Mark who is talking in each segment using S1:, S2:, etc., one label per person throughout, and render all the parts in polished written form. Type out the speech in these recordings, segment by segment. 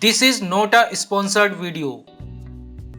S1: This is not a sponsored video.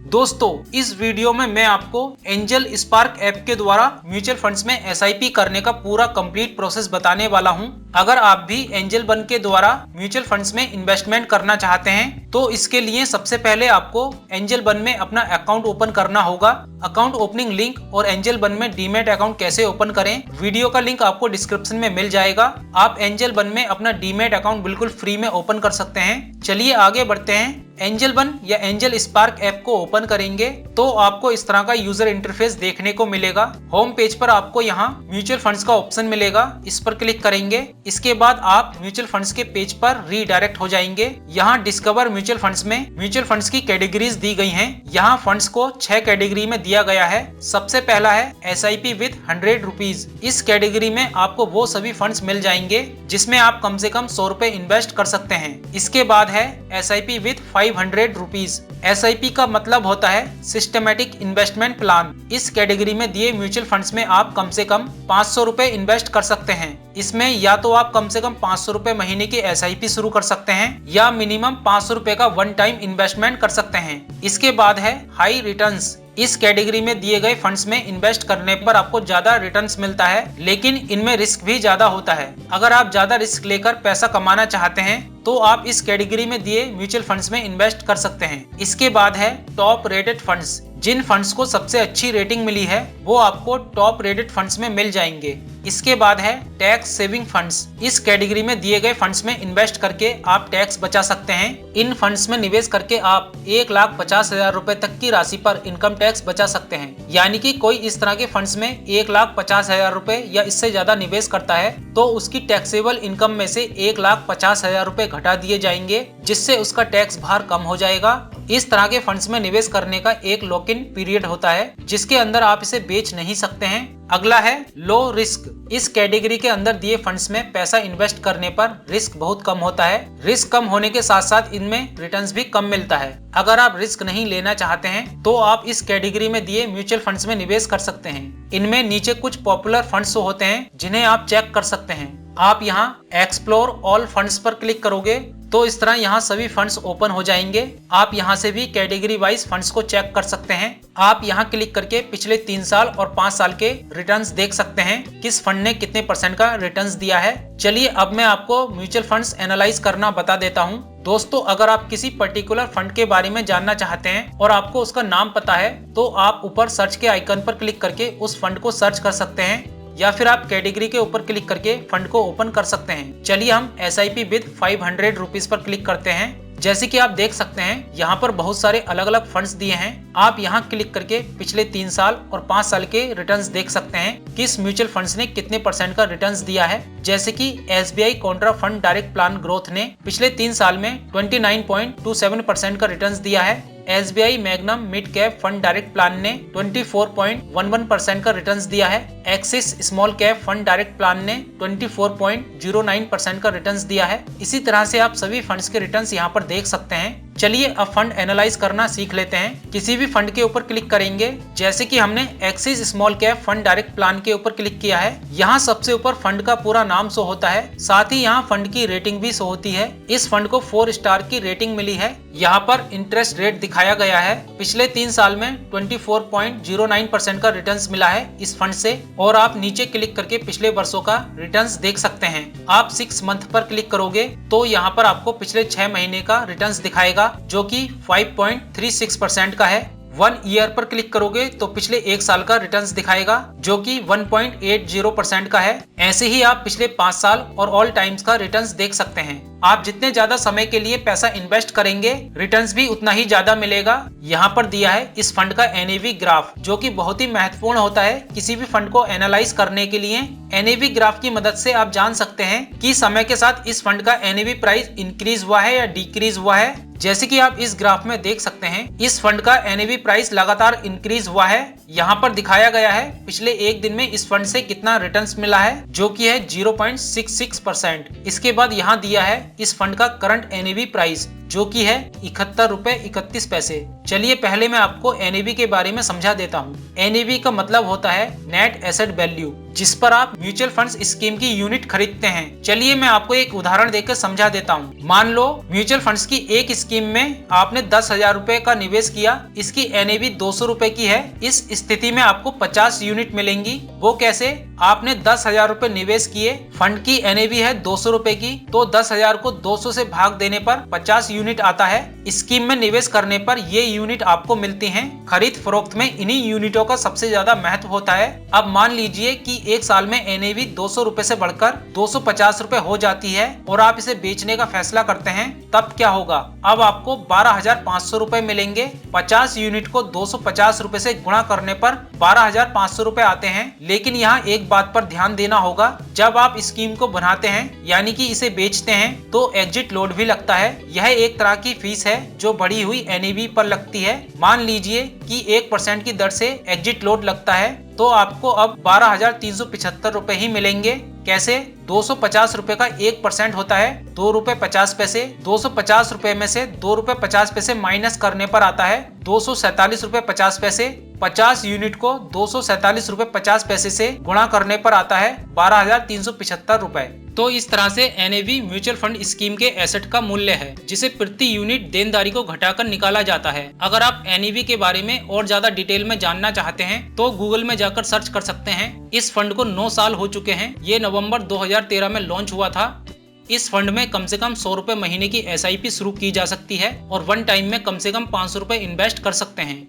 S1: दोस्तों, इस video में मैं आपको एंजल स्पार्क ऐप के द्वारा म्यूचुअल फंड्स में एसआईपी करने का पूरा कंप्लीट प्रोसेस बताने वाला हूं। अगर आप भी एंजल वन के द्वारा म्यूचुअल फंड्स में इन्वेस्टमेंट करना चाहते हैं तो इसके लिए सबसे पहले आपको एंजल वन में अपना अकाउंट ओपन करना होगा। अकाउंट ओपनिंग लिंक और एंजल वन में डीमैट अकाउंट कैसे ओपन करें, वीडियो का लिंक आपको डिस्क्रिप्शन में मिल जाएगा। आप एंजल वन में अपना डीमैट अकाउंट बिल्कुल फ्री में ओपन कर सकते हैं। चलिए आगे बढ़ते हैं। एंजल वन या एंजल स्पार्क ऐप को ओपन करेंगे तो आपको इस तरह का यूजर इंटरफेस देखने को मिलेगा। होम पेज पर आपको यहाँ म्यूचुअल फंड्स का ऑप्शन मिलेगा, इस पर क्लिक करेंगे। इसके बाद आप म्यूचुअल फंड्स के पेज पर रीडायरेक्ट हो जाएंगे। यहाँ डिस्कवर म्यूचुअल फंड्स में म्यूचुअल फंड्स की कैटेगरीज दी गई हैं। यहाँ फंड्स को 6 कैटेगरी में दिया गया है। सबसे पहला है SIP विद 100 रुपीज। इस कैटेगरी में आपको वो सभी फंड्स मिल जाएंगे जिसमें आप कम से कम 100 रुपए इन्वेस्ट कर सकते हैं। इसके बाद है SIP विद 500 रुपीज। SIP का मतलब होता है सिस्टमेटिक इन्वेस्टमेंट प्लान। इस कैटेगरी में दिए म्यूचुअल फंड्स में आप कम से कम 500 रुपए इन्वेस्ट कर सकते हैं। इसमें या तो आप कम से कम 500 रुपए महीने की SIP शुरू कर सकते हैं या मिनिमम 500 रुपए का वन टाइम इन्वेस्टमेंट कर सकते हैं। इसके बाद है हाई रिटर्न्स। इस कैटेगरी में दिए गए फंड्स में इन्वेस्ट करने पर आपको ज्यादा रिटर्न्स मिलता है, लेकिन इनमें रिस्क भी ज्यादा होता है। अगर आप ज्यादा रिस्क लेकर पैसा कमाना चाहते हैं तो आप इस कैटेगरी में दिए म्यूचुअल फंड्स में इन्वेस्ट कर सकते हैं। इसके बाद है टॉप रेटेड फंड्स। जिन फंड्स को सबसे अच्छी रेटिंग मिली है वो आपको टॉप रेटेड फंड्स में मिल जाएंगे। इसके बाद है टैक्स सेविंग फंड्स। इस कैटेगरी में दिए गए फंड्स में इन्वेस्ट करके आप टैक्स बचा सकते हैं। इन फंड्स में निवेश करके आप 1,50,000 रुपए तक की राशि पर इनकम टैक्स बचा सकते हैं। यानी कि कोई इस तरह के फंड्स में 1,50,000 रुपए या इससे ज्यादा निवेश करता है तो उसकी टैक्सेबल इनकम में से 1,50,000 रुपए घटा दिए जाएंगे, जिससे उसका टैक्स भार कम हो जाएगा। इस तरह के फंड्स में निवेश करने का एक लॉक इन पीरियड होता है जिसके अंदर आप इसे बेच नहीं सकते हैं। अगला है लो रिस्क। इस कैटेगरी के अंदर दिए फंड्स में पैसा इन्वेस्ट करने पर रिस्क बहुत कम होता है। रिस्क कम होने के साथ साथ इनमें रिटर्न्स भी कम मिलता है। अगर आप रिस्क नहीं लेना चाहते हैं तो आप इस कैटेगरी में दिए म्यूचुअल फंड्स में निवेश कर सकते हैं। इनमें नीचे कुछ पॉपुलर फंड्स होते हैं जिन्हें आप चेक कर सकते हैं। आप यहाँ एक्सप्लोर ऑल फंड्स पर क्लिक करोगे तो इस तरह यहाँ सभी फंड्स ओपन हो जाएंगे। आप यहाँ से भी कैटेगरी वाइज फंड्स को चेक कर सकते हैं। आप यहाँ क्लिक करके पिछले 3 साल और 5 साल के रिटर्न्स देख सकते हैं, किस फंड ने कितने % का रिटर्न्स दिया है। चलिए अब मैं आपको म्यूचुअल फंड्स एनालाइज करना बता देता हूँ। दोस्तों, अगर आप किसी पर्टिकुलर फंड के बारे में जानना चाहते हैं और आपको उसका नाम पता है तो आप ऊपर सर्च के आइकन पर क्लिक करके उस फंड को सर्च कर सकते हैं या फिर आप कैटेगरी के ऊपर क्लिक करके फंड को ओपन कर सकते हैं। चलिए हम SIP with 500 rupees per click करते हैं। जैसे कि आप देख सकते हैं यहाँ पर बहुत सारे अलग अलग फंड्स दिए हैं। आप यहाँ क्लिक करके पिछले 3 साल और 5 साल के रिटर्न्स देख सकते हैं किस म्यूचुअल फंड्स ने कितने % का रिटर्न्स दिया है। जैसे कि SBI Contra fund direct plan growth ने पिछले 3 साल में 29.27% का रिटर्न्स दिया है। SBI magnum mid cap fund direct plan ने 24.11% का रिटर्न्स दिया है। Axis small cap fund direct plan ने 24.09% का रिटर्न्स दिया है। इसी तरह से आप सभी फंड्स के रिटर्न्स यहाँ पर देख सकते हैं। चलिए अब फंड एनालाइज करना सीख लेते हैं। किसी भी फंड के ऊपर क्लिक करेंगे, जैसे कि हमने axis small cap fund direct plan के ऊपर क्लिक किया है। यहाँ सबसे ऊपर फंड का पूरा नाम शो होता है, साथ ही यहाँ फंड की रेटिंग भी शो होती है। इस फंड को 4 स्टार की रेटिंग मिली है। यहाँ पर इंटरेस्ट रेट दिखाया गया है। पिछले 3 साल में 24.09% का रिटर्न्स मिला है इस फंड से। और आप नीचे क्लिक करके पिछले वर्षों का रिटर्न्स देख सकते हैं। आप 6 मंथ पर क्लिक करोगे तो यहाँ पर आपको पिछले 6 महीने का रिटर्न्स दिखाएगा जो कि 5.36% का है। 1 ईयर पर क्लिक करोगे तो पिछले 1 साल का रिटर्न्स दिखाएगा जो कि 1.80% का है। ऐसे ही आप पिछले 5 साल और ऑल टाइम्स का रिटर्न्स देख सकते हैं। आप जितने ज्यादा समय के लिए पैसा इन्वेस्ट करेंगे रिटर्न्स भी उतना ही ज्यादा मिलेगा। यहाँ पर दिया है इस फंड का NAV ग्राफ, जो कि बहुत ही महत्वपूर्ण होता है किसी भी फंड को एनालाइज करने के लिए। NAV ग्राफ की मदद से आप जान सकते हैं कि समय के साथ इस फंड का NAV प्राइस इंक्रीज हुआ है या डिक्रीज हुआ है। जैसे कि आप इस ग्राफ में देख सकते हैं इस फंड का NAV प्राइस लगातार इंक्रीज हुआ है। यहाँ पर दिखाया गया है पिछले 1 दिन में इस फंड से कितना रिटर्न्स मिला है जो कि है 0.66%। इसके बाद यहाँ दिया है इस फंड का करंट NAV प्राइस जो कि है 71 रुपए 31 पैसे। चलिए पहले मैं आपको NAV के बारे में समझा देता हूँ। NAV का मतलब होता है नेट एसेट वैल्यू। जिस पर आप म्यूचुअल फंड्स स्कीम की यूनिट खरीदते हैं। चलिए मैं आपको एक उदाहरण देकर समझा देता हूँ। मान लो म्यूचुअल फंड्स की एक स्कीम में आपने 10,000 रुपए का निवेश किया, इसकी NAV 200 रुपए की है। इस स्थिति में आपको 50 यूनिट मिलेंगी। वो कैसे? आपने 10,000 रुपए निवेश किए, फंड की NAV है 200 रुपए की, तो 10,000 को 200 से भाग देने पर 50 यूनिट आता है। स्कीम में निवेश करने पर ये यूनिट आपको मिलती हैं। खरीद फरोख्त में इन्हीं यूनिटों का सबसे ज्यादा महत्व होता है। अब मान लीजिए कि एक साल में NAV 200 रुपए से बढ़कर 250 रुपए हो जाती है और आप इसे बेचने का फैसला करते हैं, तब क्या होगा? अब आपको 12,500 रुपए मिलेंगे। 50 यूनिट को 250 रुपए से गुणा करने पर 12,500 रुपए आते हैं। लेकिन यहाँ एक बात पर ध्यान देना होगा, जब आप स्कीम को बनाते हैं यानी कि इसे बेचते हैं तो एग्जिट लोड भी लगता है। यह एक तरह की फीस है जो बढ़ी हुई NAV पर लगती है। मान लीजिए कि 1% की दर से एग्जिट लोड लगता है, तो आपको अब 12,375 रुपए ही मिलेंगे। कैसे? 250 रुपए का 1% होता है 2 रुपए 50 पैसे। 250 रुपए में से 2 रुपए 50 पैसे माइनस करने पर आता है 247 रुपए 50 पैसे। 50 यूनिट को 247 रुपए 50 पैसे से गुणा करने पर आता है 12,375 रुपए। तो इस तरह से NAV म्यूचुअल फंड स्कीम के एसेट का मूल्य है, जिसे प्रति यूनिट देनदारी को घटाकर निकाला जाता है। अगर आप NAV के बारे में और ज्यादा डिटेल में जानना चाहते हैं तो गूगल में जाकर सर्च कर सकते हैं। इस फंड को 9 साल हो चुके हैं। ये नवंबर 2013 में लॉन्च हुआ था। इस फंड में कम से कम 100 रुपए महीने की SIP शुरू की जा सकती है और वन टाइम में कम से कम 500 रुपए इन्वेस्ट कर सकते हैं।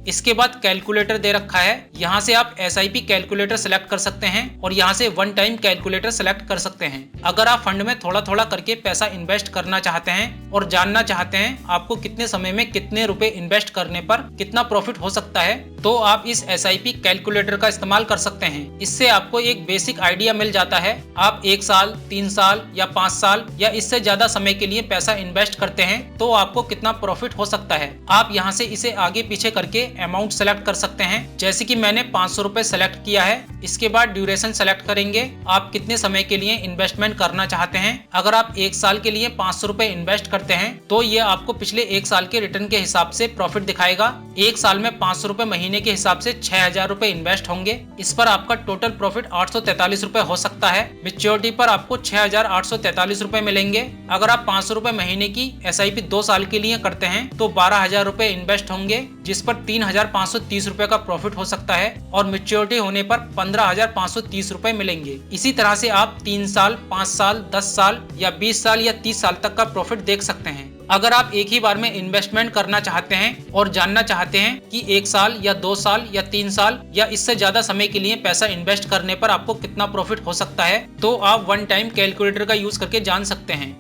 S1: इसके बाद कैलकुलेटर दे रखा है। यहाँ से आप SIP कैलकुलेटर सेलेक्ट कर सकते हैं और यहाँ से वन टाइम कैलकुलेटर सेलेक्ट कर सकते हैं। अगर आप फंड में थोड़ा थोड़ा करके पैसा इन्वेस्ट करना चाहते हैं और जानना चाहते हैं आपको कितने समय में कितने रुपए इन्वेस्ट करने पर कितना प्रॉफिट हो सकता है, तो आप इस SIP कैलकुलेटर का इस्तेमाल कर सकते हैं। इससे आपको एक बेसिक आइडिया मिल जाता है। आप 1 साल, 3 साल या 5 साल या इससे ज्यादा समय के लिए पैसा इन्वेस्ट करते हैं तो आपको कितना प्रॉफिट हो सकता है। आप यहाँ से इसे आगे पीछे करके अमाउंट सेलेक्ट कर सकते हैं। जैसे कि मैंने 500 रुपए सेलेक्ट किया है। इसके बाद ड्यूरेशन सेलेक्ट करेंगे, आप कितने समय के लिए इन्वेस्टमेंट करना चाहते हैं। अगर आप 1 साल के लिए 500 रुपए इन्वेस्ट करते हैं तो ये आपको पिछले 1 साल के रिटर्न के हिसाब से प्रॉफिट दिखाएगा। 1 साल में 500 रुपए महीने के हिसाब से 6,000 रुपए इन्वेस्ट होंगे। इस पर आपका टोटल प्रॉफिट 843 रुपए हो सकता है। मैच्योरिटी पर आपको 6,843 रुपए मिलेंगे। अगर आप 500 रुपए महीने की SIP 2 साल के लिए करते हैं तो 12,000 रुपए इन्वेस्ट होंगे, जिस पर 3,530 रुपए का प्रॉफिट हो सकता है और मैच्योरिटी होने पर 15,530 रुपए मिलेंगे। इसी तरह से आप 3 साल, 5 साल, 10 साल या 20 साल या 30 साल तक का प्रॉफिट देख सकते हैं। अगर आप एक ही बार में इन्वेस्टमेंट करना चाहते हैं और जानना चाहते हैं कि 1 साल या 2 साल या 3 साल या इससे ज्यादा समय के लिए पैसा इन्वेस्ट करने पर आपको कितना प्रॉफिट हो सकता है, तो आप वन टाइम कैलकुलेटर का यूज करके जान सकते हैं।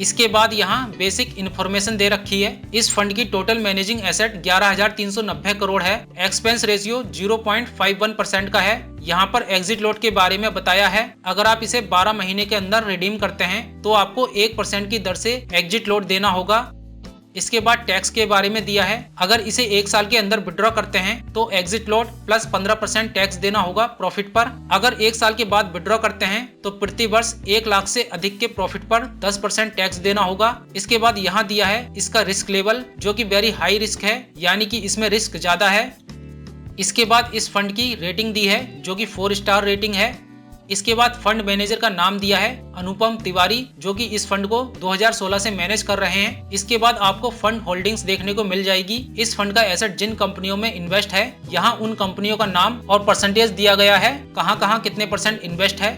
S1: इसके बाद यहाँ बेसिक इन्फॉर्मेशन दे रखी है। इस फंड की टोटल मैनेजिंग एसेट 11,390 करोड़ है। एक्सपेंस रेशियो 0.51% का है। यहाँ पर एग्जिट लॉट के बारे में बताया है। अगर आप इसे 12 महीने के अंदर रिडीम करते हैं तो आपको 1% की दर से एग्जिट लॉट देना होगा। इसके बाद टैक्स के बारे में दिया है। अगर इसे 1 साल के अंदर विड्रॉ करते हैं तो एग्जिट लॉट प्लस 15% टैक्स देना होगा प्रॉफिट पर। अगर 1 साल के बाद विड्रॉ करते हैं तो प्रति वर्ष 1 लाख से अधिक के प्रॉफिट पर 10% टैक्स देना होगा। इसके बाद यहाँ दिया है इसका रिस्क लेवल, जो कि वेरी हाई रिस्क है, यानी कि इसमें रिस्क ज्यादा है। इसके बाद इस फंड की रेटिंग दी है जो कि 4 स्टार रेटिंग है। इसके बाद फंड मैनेजर का नाम दिया है अनुपम तिवारी, जो कि इस फंड को 2016 से मैनेज कर रहे हैं। इसके बाद आपको फंड होल्डिंग्स देखने को मिल जाएगी। इस फंड का एसेट जिन कंपनियों में इन्वेस्ट है, यहाँ उन कंपनियों का नाम और परसेंटेज दिया गया है, कहाँ कितने % इन्वेस्ट है।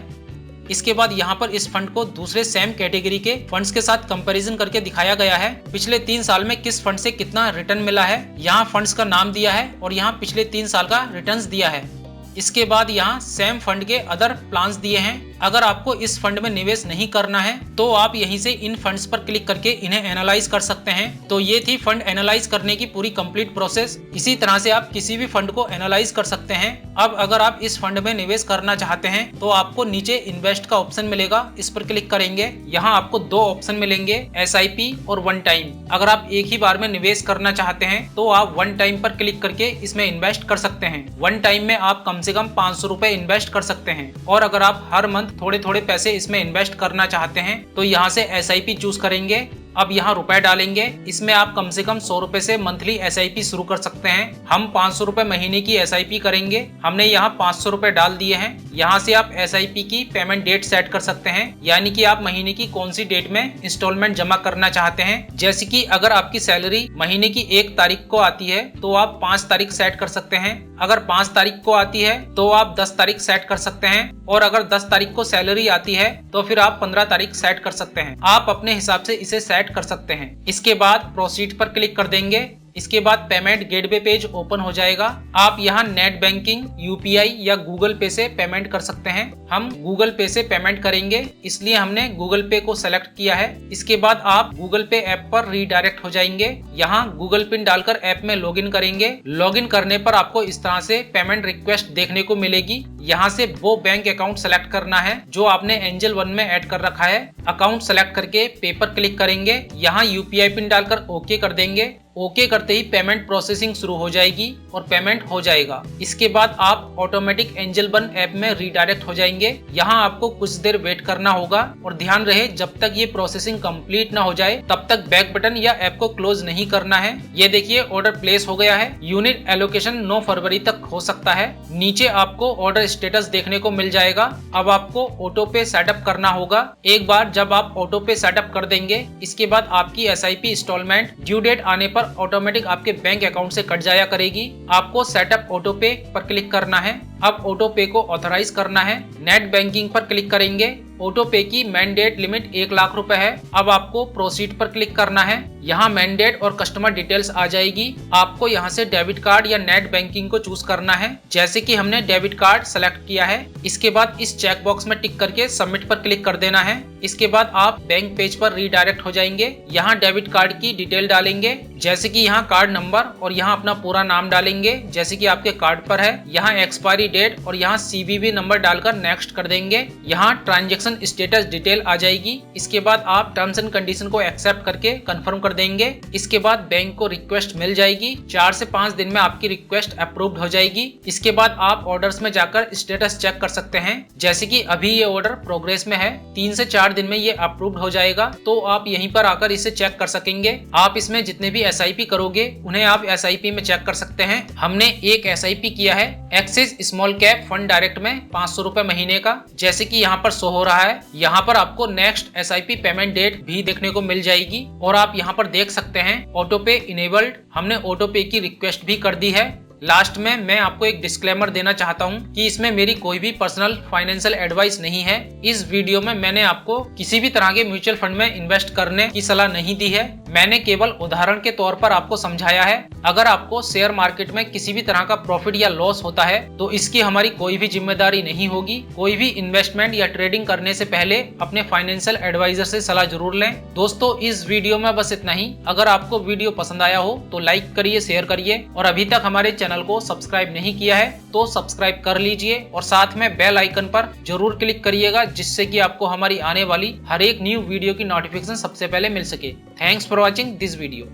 S1: इसके बाद यहाँ पर इस फंड को दूसरे सेम कैटेगरी के फंड्स के साथ कंपैरिजन करके दिखाया गया है। पिछले 3 साल में किस फंड से कितना रिटर्न मिला है, यहाँ फंड्स का नाम दिया है और यहाँ पिछले 3 साल का रिटर्न्स दिया है। इसके बाद यहाँ सेम फंड के अदर प्लान्स दिए हैं। अगर आपको इस फंड में निवेश नहीं करना है तो आप यहीं से इन फंड्स पर क्लिक करके इन्हें एनालाइज कर सकते हैं। तो ये थी फंड एनालाइज करने की पूरी कंप्लीट प्रोसेस। इसी तरह से आप किसी भी फंड को एनालाइज कर सकते हैं। अब अगर आप इस फंड में निवेश करना चाहते हैं तो आपको नीचे इन्वेस्ट का ऑप्शन मिलेगा, इस पर क्लिक करेंगे। यहाँ आपको 2 ऑप्शन मिलेंगे, SIP और वन टाइम। अगर आप एक ही बार में निवेश करना चाहते हैं तो आप वन टाइम पर क्लिक करके इसमें इन्वेस्ट कर सकते हैं। वन टाइम में आप कम से कम 500 रुपए इन्वेस्ट कर सकते हैं। और अगर आप हर मंथ थोड़े थोड़े पैसे इसमें इन्वेस्ट करना चाहते हैं तो यहाँ से SIP चूज करेंगे। अब यहाँ रुपए डालेंगे। इसमें आप कम से कम 100 रुपए से मंथली SIP शुरू कर सकते हैं। हम 500 रुपए महीने की SIP करेंगे। हमने यहाँ 500 रुपए डाल दिए हैं। यहाँ से आप SIP की पेमेंट डेट सेट कर सकते हैं, यानी कि आप महीने की कौन सी डेट में इंस्टॉलमेंट जमा करना चाहते हैं। जैसे कि अगर आपकी सैलरी महीने की 1 तारीख को आती है तो आप 5 तारीख सेट कर सकते हैं। अगर 5 तारीख को आती है तो आप 10 तारीख सेट कर सकते हैं, और अगर 10 तारीख को सैलरी आती है तो फिर आप 15 तारीख सेट कर सकते हैं। आप अपने हिसाब से इसे सेट कर सकते हैं। इसके बाद प्रोसीड पर क्लिक कर देंगे। इसके बाद पेमेंट गेटवे पेज ओपन हो जाएगा। आप यहाँ नेट बैंकिंग, UPI या गूगल पे से पेमेंट कर सकते हैं। हम गूगल पे से पेमेंट करेंगे, इसलिए हमने गूगल पे को सेलेक्ट किया है। इसके बाद आप गूगल पे ऐप पर रीडायरेक्ट हो जाएंगे। यहाँ गूगल पिन डालकर ऐप में लॉगिन करेंगे। लॉगिन करने पर आपको इस तरह से पेमेंट रिक्वेस्ट देखने को मिलेगी। यहाँ से वो बैंक अकाउंट सेलेक्ट करना है जो आपने एंजल वन में ऐड कर रखा है। अकाउंट सेलेक्ट करके पे पर क्लिक करेंगे। यहाँ UPI पिन डालकर ओके कर देंगे। ओके करते ही पेमेंट प्रोसेसिंग शुरू हो जाएगी और पेमेंट हो जाएगा। इसके बाद आप ऑटोमेटिक एंजल वन ऐप में रीडायरेक्ट हो जाएंगे। यहाँ आपको कुछ देर वेट करना होगा, और ध्यान रहे जब तक ये प्रोसेसिंग कंप्लीट ना हो जाए तब तक बैक बटन या ऐप को क्लोज नहीं करना है। ये देखिए ऑर्डर प्लेस हो गया है। यूनिट एलोकेशन 9 फरवरी तक हो सकता है। नीचे आपको ऑर्डर स्टेटस देखने को मिल जाएगा। अब आपको ऑटो पे सेटअप करना होगा। एक बार जब आप ऑटो पे सेटअप कर देंगे, इसके बाद आपकी SIP इंस्टॉलमेंट ड्यू डेट आने पर ऑटोमेटिक आपके बैंक अकाउंट से कट जाया करेगी। आपको सेटअप ऑटो पे पर क्लिक करना है। अब ऑटो पे को ऑथराइज करना है। नेट बैंकिंग पर क्लिक करेंगे। ऑटो पे की मैंडेट लिमिट 1 लाख रुपए है। अब आपको प्रोसीड पर क्लिक करना है। यहाँ मैंडेट और कस्टमर डिटेल्स आ जाएगी। आपको यहाँ से डेबिट कार्ड या नेट बैंकिंग को चूज करना है। जैसे कि हमने डेबिट कार्ड सेलेक्ट किया है। इसके बाद इस चेक बॉक्स में टिक करके सबमिट पर क्लिक कर देना है। इसके बाद आप बैंक पेज पर रीडायरेक्ट हो जाएंगे। यहाँ डेबिट कार्ड की डिटेल डालेंगे, जैसे कि यहाँ कार्ड नंबर, और यहाँ अपना पूरा नाम डालेंगे जैसे कि आपके कार्ड पर है। यहाँ एक्सपायरी डेट और यहाँ CVV नंबर डालकर नेक्स्ट कर देंगे। यहाँ ट्रांजेक्शन स्टेटस डिटेल आ जाएगी। इसके बाद आप टर्म्स एंड कंडीशन को एक्सेप्ट करके कंफर्म कर देंगे। इसके बाद बैंक को रिक्वेस्ट मिल जाएगी। 4 से 5 दिन में आपकी रिक्वेस्ट अप्रूव्ड हो जाएगी। इसके बाद आप ऑर्डर्स में जाकर स्टेटस चेक कर सकते हैं, जैसे कि अभी ये ऑर्डर प्रोग्रेस में है। 3 से 4 दिन में ये अप्रूव्ड हो जाएगा, तो आप यहीं पर आकर इसे चेक कर सकेंगे। आप इसमें जितने भी SIP करोगे उन्हें आप SIP में चेक कर सकते हैं। हमने एक SIP किया है axis small cap fund direct में 500 रुपए महीने का, जैसे कि यहाँ पर शो हो रहा है। यहाँ पर आपको नेक्स्ट SIP पेमेंट डेट भी देखने को मिल जाएगी, और आप यहाँ पर देख सकते हैं ऑटो पे इनेबल्ड। हमने ऑटो पे की रिक्वेस्ट भी कर दी है। लास्ट में मैं आपको एक डिस्क्लेमर देना चाहता हूं कि इसमें मेरी कोई भी पर्सनल फाइनेंशियल एडवाइस नहीं है। इस वीडियो में मैंने आपको किसी भी तरह के म्यूचुअल फंड में इन्वेस्ट करने की सलाह नहीं दी है। मैंने केवल उदाहरण के तौर पर आपको समझाया है। अगर आपको शेयर मार्केट में किसी भी तरह का प्रॉफिट या लॉस होता है तो इसकी हमारी कोई भी जिम्मेदारी नहीं होगी। कोई भी इन्वेस्टमेंट या ट्रेडिंग करने से पहले अपने फाइनेंशियल एडवाइजर से सलाह जरूर लें। दोस्तों, इस वीडियो में बस इतना ही। अगर आपको वीडियो पसंद आया हो तो लाइक करिए, शेयर करिए, और अभी तक हमारे चैनल को सब्सक्राइब नहीं किया है तो सब्सक्राइब कर लीजिए, और साथ में बेल आइकन पर जरूर क्लिक करिएगा, जिससे कि आपको हमारी आने वाली हर एक न्यू वीडियो की नोटिफिकेशन सबसे पहले मिल सके। Thanks for watching this video.